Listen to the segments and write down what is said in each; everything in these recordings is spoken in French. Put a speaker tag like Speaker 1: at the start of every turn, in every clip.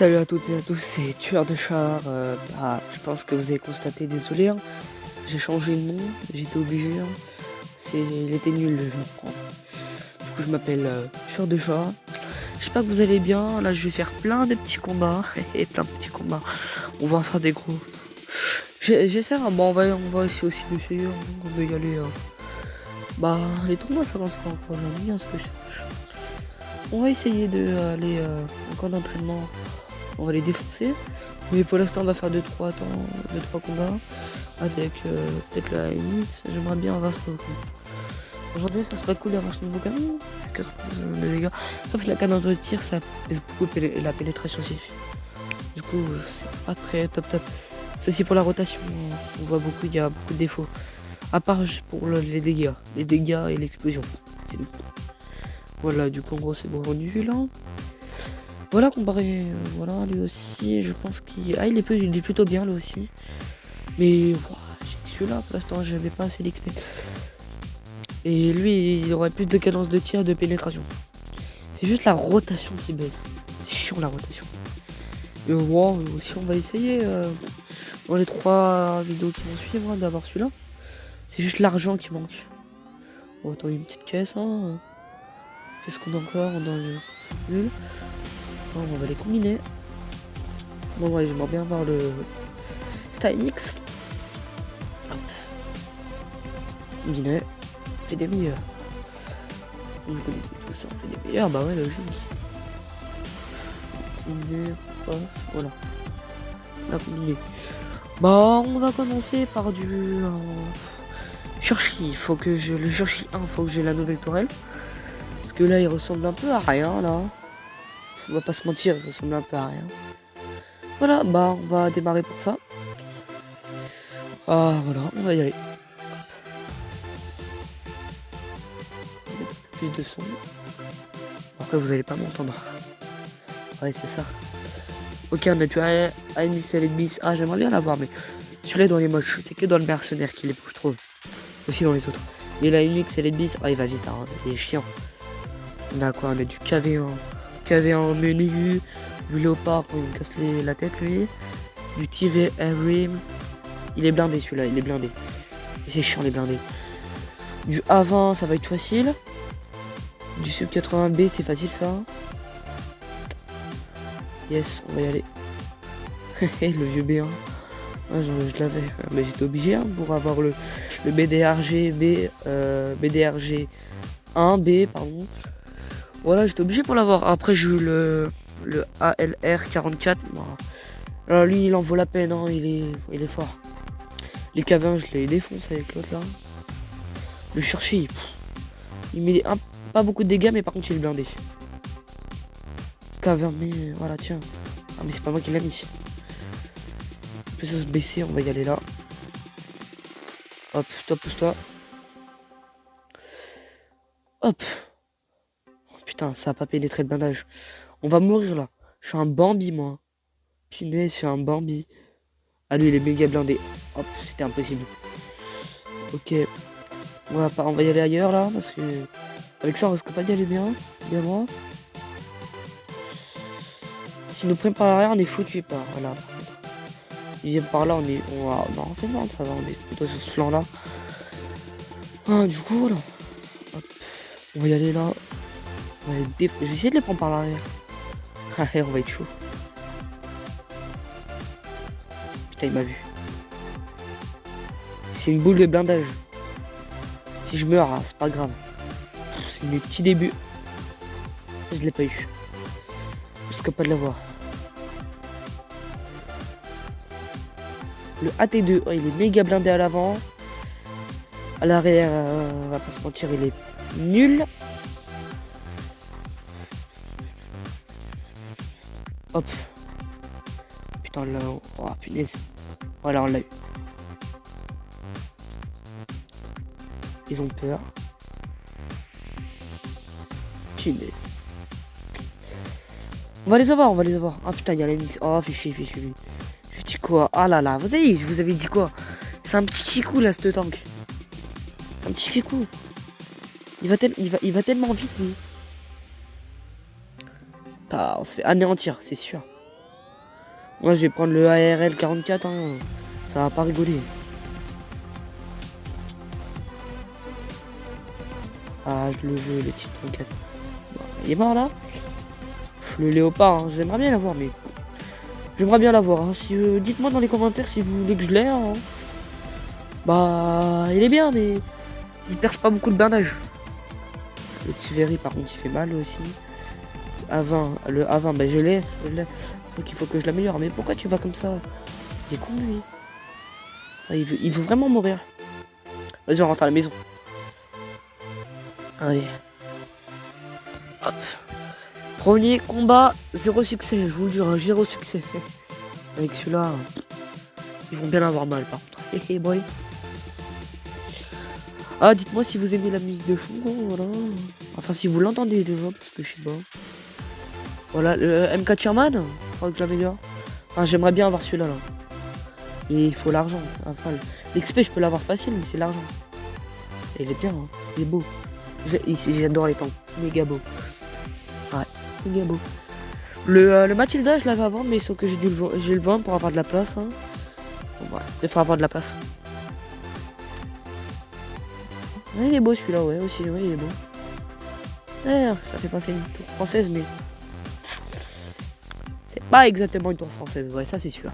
Speaker 1: Salut à toutes et à tous, c'est Tueur de Char. Je pense que vous avez constaté, désolé, hein. J'ai changé de nom, j'étais obligé. Hein. Il était nul le nom. Du coup, je m'appelle Tueur de Char. J'espère que vous allez bien. Là, je vais faire plein de petits combats. Et plein de petits combats. On va faire des gros. J'essaie, hein. Bon, on va essayer aussi d'essayer. On va y aller. Les tournois, ça commence pas encore aujourd'hui, hein, ce que je sache. On va essayer de aller en camp d'entraînement. On va les défoncer. Mais pour l'instant, on va faire 2-3 combats avec peut-être la NX. J'aimerais bien avoir ce Pokémon. Aujourd'hui, ça serait cool d'avoir ce nouveau canon. 4 de dégâts. Sauf que la cadence de tir, ça pèse beaucoup la pénétration aussi. Du coup, c'est pas très top. Ceci pour la rotation, on voit beaucoup, il y a beaucoup de défauts. À part juste pour les dégâts. Les dégâts et l'explosion. C'est tout. Voilà, du coup, en gros, c'est bon rendu là. Voilà, comparé, voilà, lui aussi, je pense qu'il est plutôt bien, lui aussi. Mais, wow, j'ai que celui-là, pour l'instant, je n'avais pas assez d'XP. Et lui, il aurait plus de cadence de tir, de pénétration. C'est juste la rotation qui baisse. C'est chiant, la rotation. Et wow, aussi, on va essayer, dans les 3 vidéos qui vont suivre, d'avoir celui-là. C'est juste l'argent qui manque. Bon, attends, une petite caisse, hein. Qu'est-ce qu'on a encore? On a nul. Bon, on va les combiner. Bon, ouais, j'aimerais bien voir le style mix. Hop. Combiné. Fait des meilleurs. On connaît tout ça, on fait des meilleurs. Bah ouais, logique. Combiné. Hop. Voilà. On a combiné. Bah, on va commencer par du Churchill. Faut que je. Le Churchill 1, faut que j'ai la nouvelle tourelle. Parce que là, il ressemble un peu à rien, là. On va pas se mentir, il ressemble un peu à rien. Voilà, bah on va démarrer pour ça. Ah voilà, on va y aller. Plus de son. Après vous allez pas m'entendre. Ouais c'est ça. Ok, on a tué un initial bis. Ah j'aimerais bien l'avoir, mais celui-là dans les moches, c'est que dans le mercenaire qu'il est beau, je trouve. Aussi dans les autres. Mais la Unix et les bis, il va vite, hein. Il est chiant. On a quoi? On a du KV1. KV1 menu. Du léopard quand il me casse la tête lui. Du TV Rim. Il est blindé celui-là, il est blindé. Et c'est chiant les blindés. Du A20 ça va être facile. Du sub 80B c'est facile ça. Yes, on va y aller. Le vieux B1. Ah, je l'avais. Mais j'étais obligé hein, pour avoir le BDRG BDRG 1B pardon. Voilà, j'étais obligé pour l'avoir. Après j'ai eu le ALR 44. Alors lui il en vaut la peine, hein. Il est fort. Les K20 je les défonce avec l'autre là. Le Churchill, il met pas beaucoup de dégâts mais par contre il est blindé. K20 mais voilà tiens. Ah mais c'est pas moi qui l'a mis. On peut se baisser, on va y aller là. Hop, toi pousse-toi. Hop. Putain, ça a pas pénétré le blindage. On va mourir là. Je suis un Bambi moi. Punaise, je suis un Bambi. Ah lui il est méga blindé. Hop, c'était impossible. Ok. On va y aller ailleurs là parce que avec ça on risque pas d'y aller bien loin. Si nous prennent par l'arrière on est foutu par voilà. Ils viennent par là non en fait non ça va, on est plutôt sur ce flanc là. Ah du coup voilà. Hop. On va y aller là. Je vais essayer de les prendre par l'arrière. Allez on va être chaud. Putain il m'a vu. C'est une boule de blindage. Si je meurs, hein, c'est pas grave. C'est mes petits débuts. Je l'ai pas eu. Je risque pas de l'avoir. Le AT2, oh, il est méga blindé à l'avant. À l'arrière, on va pas se mentir, il est nul. Hop. Putain là, oh punaise. Voilà, on l'a eu. Ils ont peur. Punaise. On va les avoir. Ah putain, il y a la mix. Oh, fichier. Je dis quoi? Ah là là, vous avez, je vous avais dit quoi? C'est un petit kikou là, ce tank. C'est un petit kikou. Il va tellement vite, lui. Ah, on se fait anéantir, c'est sûr. Moi, je vais prendre le ARL 44, hein. Ça va pas rigoler. Ah, je le veux, le type 34. Il est mort, là? Le léopard, hein. J'aimerais bien l'avoir, mais... J'aimerais bien l'avoir, hein. Si, dites-moi dans les commentaires si vous voulez que je l'ai, hein. Bah, il est bien, mais... Il perce pas beaucoup de blindage. Le Tiveri, par contre, il fait mal, aussi. A20, le A20, bah, je l'ai. Donc, il faut que je l'améliore. Mais pourquoi tu vas comme ça? Il est con, lui. Ah, il veut vraiment mourir. Vas-y, on rentre à la maison. Allez. Hop. Premier combat, 0 succès. Je vous le jure, un 0 succès. Avec celui-là, ils vont bien avoir mal, par contre. Hey, boy. Ah, dites-moi si vous aimez la musique de fond, voilà. Enfin, si vous l'entendez déjà, parce que je sais pas. Voilà, le MK Chairman, faudrait que je l'améliore. Enfin, j'aimerais bien avoir celui-là, là. Et il faut l'argent. Enfin, l'XP, je peux l'avoir facile, mais c'est l'argent. Et il est bien, hein. Il est beau. J'adore les tanks. Méga beau. Ouais, méga beau. Le Matilda, je l'avais avant, mais sauf que j'ai le vendre pour avoir de la place. Hein. Bon, ouais, il faut avoir de la place. Ouais, il est beau celui-là, ouais, aussi, ouais, il est beau. Ouais, ça fait passer une tour française, mais... C'est pas exactement une tour française, ouais, ça c'est sûr.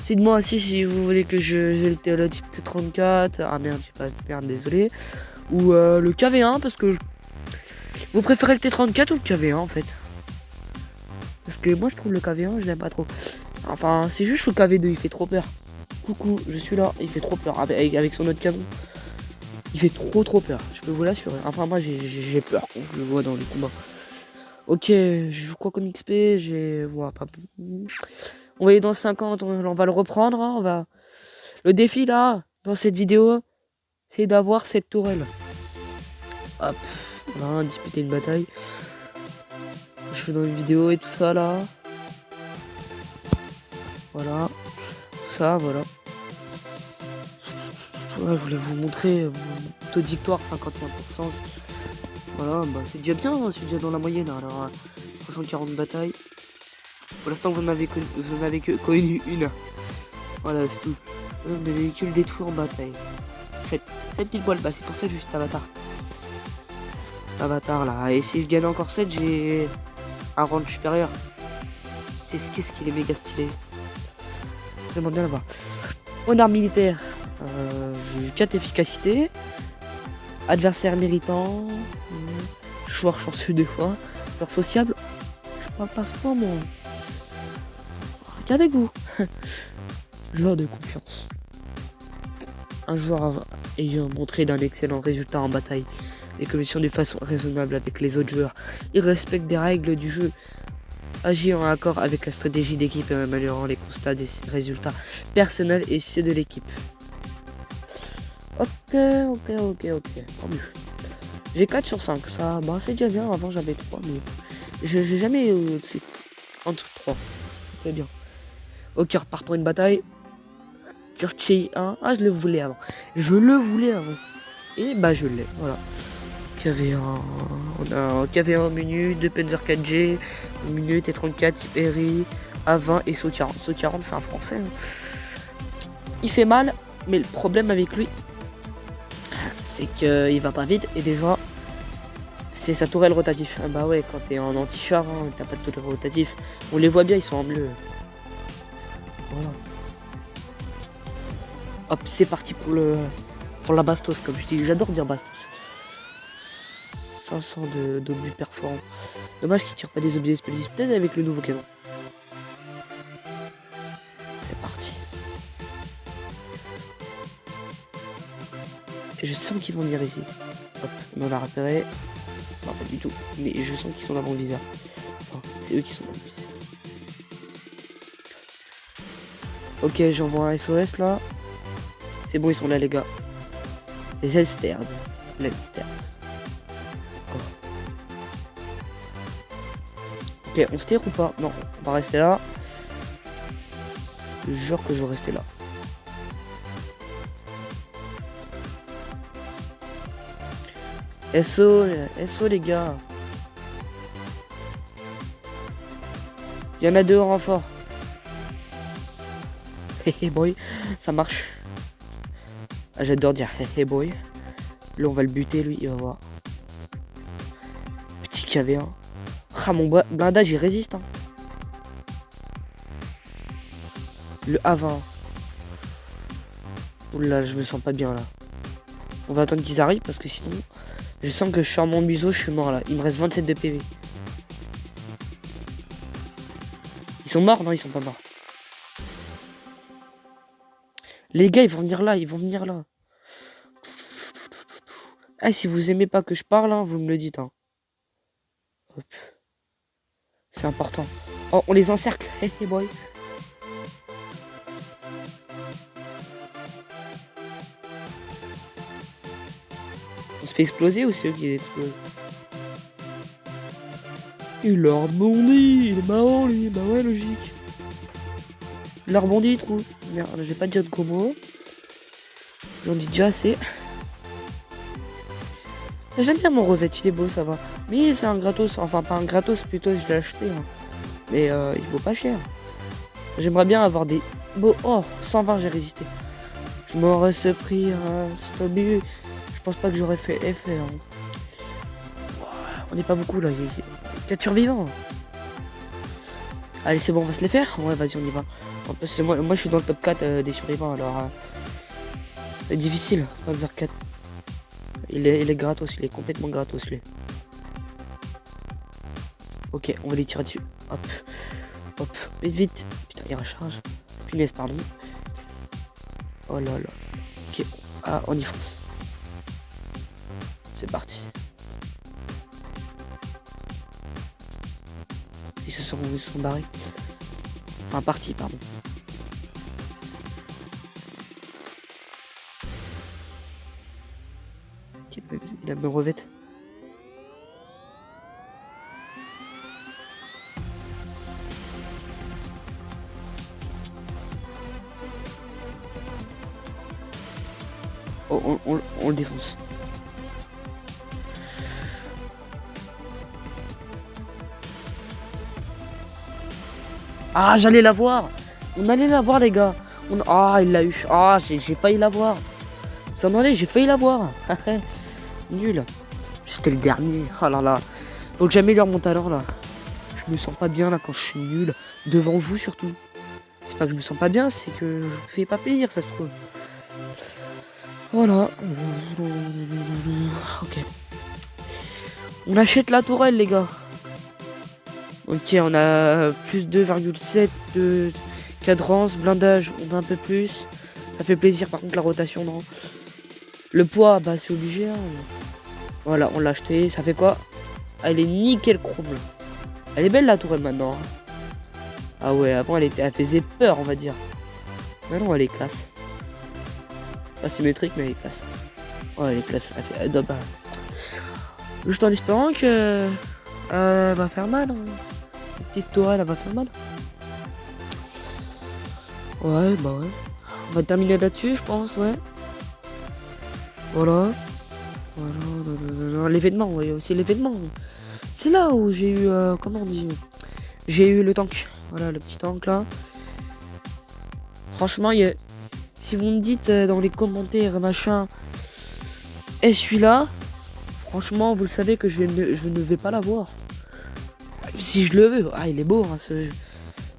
Speaker 1: Dites-moi aussi si vous voulez que j'ai le type T34. Ah merde, j'ai pas... Merde, désolé. Ou le KV1, parce que... Vous préférez le T34 ou le KV1, en fait? Parce que moi, je trouve le KV1, je l'aime pas trop. Enfin, c'est juste le KV2, il fait trop peur. Coucou, je suis là, il fait trop peur. Avec son autre canon. Il fait trop peur, je peux vous l'assurer. Enfin, moi, j'ai peur quand je le vois dans les combats. Ok, je joue quoi comme XP? J'ai... Ouais, pas... On va aller dans 50, on va le reprendre. Hein, on va... Le défi, là, dans cette vidéo, c'est d'avoir cette tourelle. Hop, voilà, disputer une bataille. Je fais dans une vidéo et tout ça, là. Voilà. Tout ça, voilà. Ouais, je voulais vous montrer mon taux de victoire, 51%. Voilà, bah c'est déjà bien, hein, c'est déjà dans la moyenne. Alors, 340 batailles. Pour l'instant, vous n'avez que connu une. Voilà, c'est tout. Des véhicules détruits en bataille. 7 pile poil, bah c'est pour ça que j'ai juste avatar. Cet avatar là. Et si je gagne encore 7, j'ai un rang supérieur. Qu'est-ce qu'il est méga stylé. J'aimerais bien l'avoir. Honneur militaire. J'ai 4 efficacités. Adversaire méritant. Joueur chanceux 2 fois. Joueur sociable. Je parle pas souvent moi. Qu'avec vous. Joueur de confiance. Un joueur ayant montré d'un excellent résultat en bataille et commission de façon raisonnable avec les autres joueurs. Il respecte des règles du jeu. Agit en accord avec la stratégie d'équipe et en améliorant les constats des résultats personnels et ceux de l'équipe. Ok. Tant mieux. J'ai 4 sur 5. Ça, bah, c'est déjà bien. Avant, j'avais 3, mais j'ai jamais entre 3. C'est bien. Ok, on repart pour une bataille. Turchi 1. Ah, je le voulais avant. Et bah, je l'ai. Voilà. KV1. On a un KV1 au menu, 2 Panzer 4G, au menu T34, Tiveri, A20 et SO40. SO40, c'est un français. Hein. Il fait mal, mais le problème avec lui, c'est qu'il va pas vite et déjà, c'est sa tourelle rotatif. Ah bah ouais, quand t'es en anti-char, hein, t'as pas de tourelle rotatif. On les voit bien, ils sont en bleu. Voilà. Hop, c'est parti pour la bastos, comme je dis. J'adore dire bastos. 500 d'objets perforants. Dommage qu'ils tirent pas des objets explosifs. Peut-être avec le nouveau canon. C'est parti. Et je sens qu'ils vont venir ici. Hop, on va repérer. Non, pas du tout. Mais je sens qu'ils sont dans mon viseur. Enfin, c'est eux qui sont dans mon viseur. Ok, j'envoie un SOS là. C'est bon, ils sont là, les gars. Les Elsters. Ok, on se tire ou pas? Non, on va rester là. Je jure que je vais rester là. SO les gars. Il y en a 2 en renfort. Hé boy, ça marche. Ah, j'adore dire hé boy. Là on va le buter lui, il va voir. Petit KV1. Ah mon blindage il résiste hein. Le A20. Oula, je me sens pas bien là. On va attendre qu'ils arrivent parce que sinon je sens que je suis en mon museau, je suis mort là. Il me reste 27 de PV. Ils sont morts? Non, ils sont pas morts. Les gars, ils vont venir là, ils vont venir là. Ah, si vous aimez pas que je parle, hein, vous me le dites. Hein. Hop. C'est important. Oh, on les encercle. Hey, hey boy. On se fait exploser ou c'est eux qui explosent? Il a rebondi, il est marrant lui, bah ouais logique. Il a rebondi trop. Merde, je vais pas dire de gros mots. J'en dis déjà assez. J'aime bien mon revêt, il est beau, ça va. Mais c'est un gratos, enfin pas un gratos plutôt, je l'ai acheté. Hein. Mais il vaut pas cher. J'aimerais bien avoir des beaux... Oh, 120 j'ai résisté. Je m'aurais ce prix, c'est obligé. Je pense pas que j'aurais fait effet. Hein. On n'est pas beaucoup là, il y a 4 survivants. Allez c'est bon, on va se les faire. Ouais vas-y on y va. En plus moi je suis dans le top 4 des survivants alors... c'est difficile, Panzer 4. Il est gratos, il est complètement gratos lui. Ok, on va les tirer dessus. Hop. Hop. Vite, vite. Putain, il recharge. Punaise, pardon. Oh là là. Ok. Ah, on y fonce. C'est parti. Ils se sont barrés. Enfin, partis, pardon. Il a me revête. Oh, on le défonce. Ah, j'allais la voir. On allait la voir, les gars. Ah, il l'a eu. Ah, j'ai failli la voir. Ça en allait, j'ai failli la voir. Nul. C'était le dernier. Oh là là. Faut que j'améliore mon talent là. Je me sens pas bien là quand je suis nul. Devant vous surtout. C'est pas que je me sens pas bien, c'est que je me fais pas plaisir, ça se trouve. Voilà. Ok. On achète la tourelle, les gars. Ok, on a plus 2,7 de cadrance, blindage, on a un peu plus. Ça fait plaisir, par contre la rotation, non. Le poids, bah c'est obligé. Hein. Voilà, on l'a acheté. Ça fait quoi? Ah, elle est nickel chrome. Elle est belle la tourelle maintenant. Ah ouais, avant elle faisait peur, on va dire. Maintenant elle est classe. Pas symétrique, mais elle est classe. Oh, elle est classe. Elle doit pas. Juste en espérant que va faire mal. Hein. La petite tourelle, elle va faire mal. Ouais, bah ouais. On va terminer là-dessus, je pense, ouais. Voilà. Voilà. L'événement, vous voyez aussi l'événement. C'est là où j'ai eu, comment on dit, j'ai eu le tank. Voilà, le petit tank là. Franchement, si vous me dites dans les commentaires, machin, et celui-là, franchement, vous le savez que je ne vais pas l'avoir. Si je le veux, ah, il est beau, hein, ce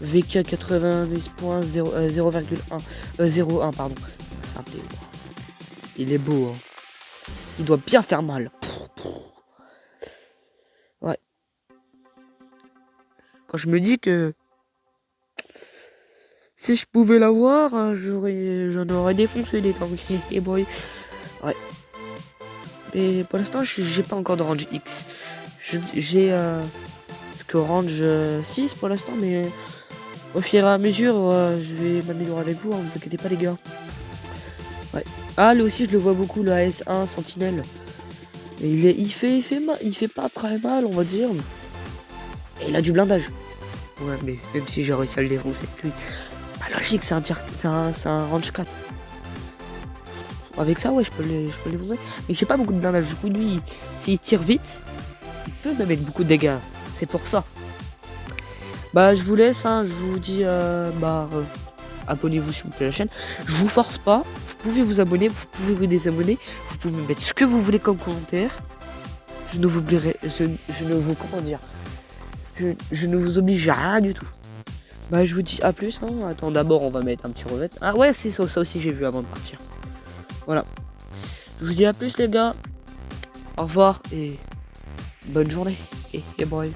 Speaker 1: VK 90.0,1, pardon. C'est un peu... Il est beau, hein. Il doit bien faire mal. Ouais. Quand je me dis que si je pouvais l'avoir, j'en aurais défoncé des tanks. Et boy. Ouais. Mais pour l'instant, j'ai pas encore de range X. J'ai que range 6 pour l'instant, mais au fur et à mesure, je vais m'améliorer avec vous, hein, vous inquiétez pas les gars. Ouais. Ah, lui aussi, je le vois beaucoup, le AS1 Sentinelle. Et il fait pas très mal, on va dire. Et il a du blindage. Ouais, mais même si j'ai réussi à le défoncer avec lui, pas logique, c'est un range 4. Avec ça, ouais, je peux les défoncer. Mais j'ai pas beaucoup de blindage. Du coup, lui, s'il tire vite, il peut me mettre beaucoup de dégâts. C'est pour ça. Bah je vous laisse, hein, je vous dis abonnez-vous s'il vous plaît à la chaîne. Je vous force pas, vous pouvez vous abonner, vous pouvez vous désabonner, vous pouvez mettre ce que vous voulez comme commentaire. Je ne vous oublierai, je ne vous comment dire, je ne vous oblige à rien du tout. Bah je vous dis à plus, hein. Attends, d'abord on va mettre un petit revêt. Ah ouais, c'est ça, ça aussi j'ai vu avant de partir. Voilà. Je vous dis à plus les gars. Au revoir et bonne journée. Et bye.